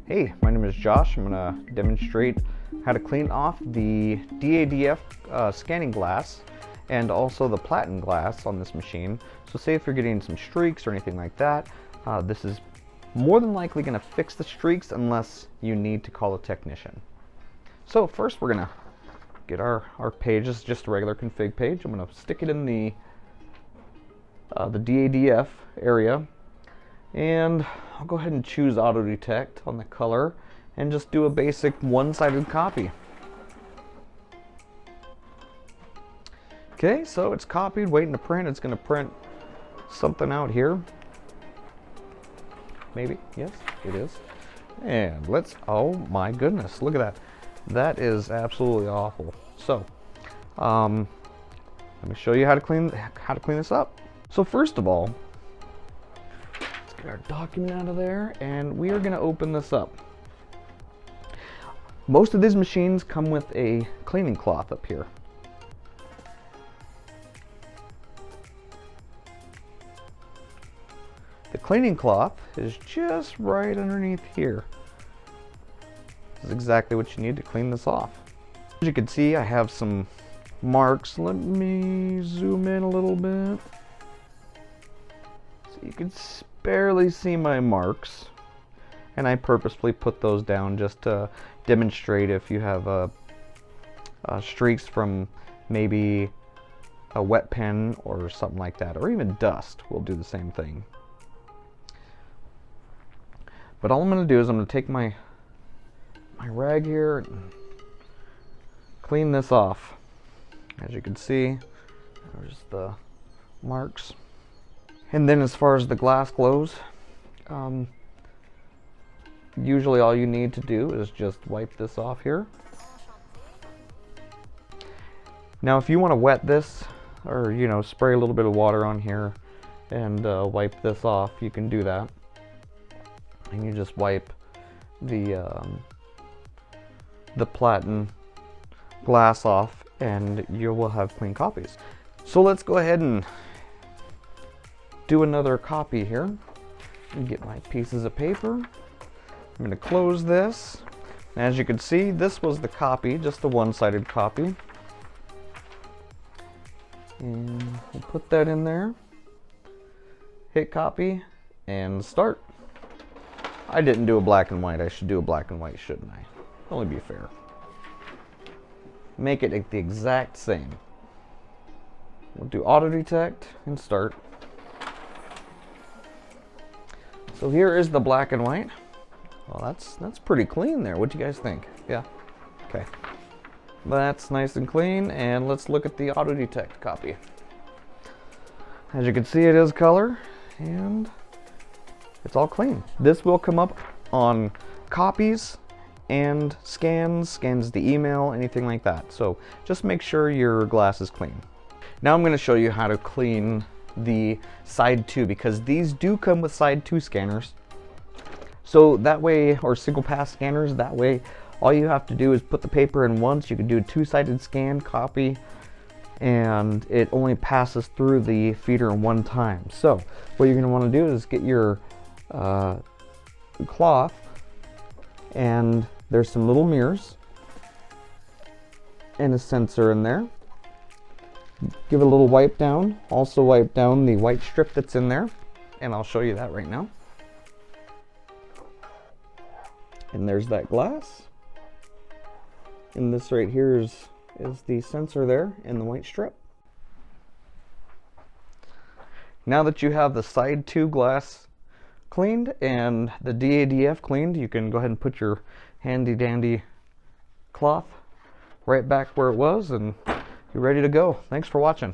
Hey, my name is Josh. I'm going to demonstrate how to clean off the dadf scanning glass and also the platten glass on this machine. So say if you're getting some streaks or anything like that, this is more than likely going to fix the streaks unless you need to call a technician. So first we're going to get our page. This is just a regular config page. I'm going to stick it in the dadf area, and I'll go ahead and choose auto detect on the color and just do a basic one-sided copy. Okay, so it's copied, waiting to print. It's going to print something out here. Maybe, yes, it is. And let's, oh my goodness, look at that. That is absolutely awful. So, let me show you how to clean this up. So first of all, let's get our document out of there, and we are going to open this up. Most of these machines come with a cleaning cloth up here. The cleaning cloth is just right underneath here. This is exactly what you need to clean this off. As you can see, I have some marks. Let me zoom in a little bit. So you can barely see my marks. And I purposely put those down just to demonstrate if you have streaks from maybe a wet pen or something like that, or even dust will do the same thing. But all I'm going to do is I'm going to take my rag here and clean this off. As you can see, there's the marks. And then as far as the glass goes, usually all you need to do is just wipe this off here. Now if you want to wet this, or spray a little bit of water on here and wipe this off, you can do that. And you just wipe the platten glass off and you will have clean copies. So let's go ahead and do another copy here. And get my pieces of paper. I'm going to close this. As you can see, this was the copy, just a one-sided copy. And we'll put that in there. Hit copy and start. I didn't do a black and white. I should do a black and white, shouldn't I? Only be fair. Make it the exact same. We'll do auto detect and start. So here is the black and white. Well, that's pretty clean there. What do you guys think? Yeah. Okay. That's nice and clean, and let's look at the auto detect copy. As you can see, it is color, and it's all clean. This will come up on copies and scans the email, anything like that. So just make sure your glass is clean. Now I'm going to show you how to clean the side 2, because these do come with side 2 scanners. So that way, or single pass scanners, that way all you have to do is put the paper in once. You can do a two-sided scan copy, and it only passes through the feeder one time. So what you're going to want to do is get your cloth, and there's some little mirrors and a sensor in there. Give it a little wipe down. Also wipe down the white strip that's in there, and I'll show you that right now. And there's that glass. And this right here is the sensor there and the white strip. Now that you have the side 2 glass cleaned and the dadf cleaned, you can go ahead and put your handy dandy cloth right back where it was, and you're ready to go. Thanks for watching.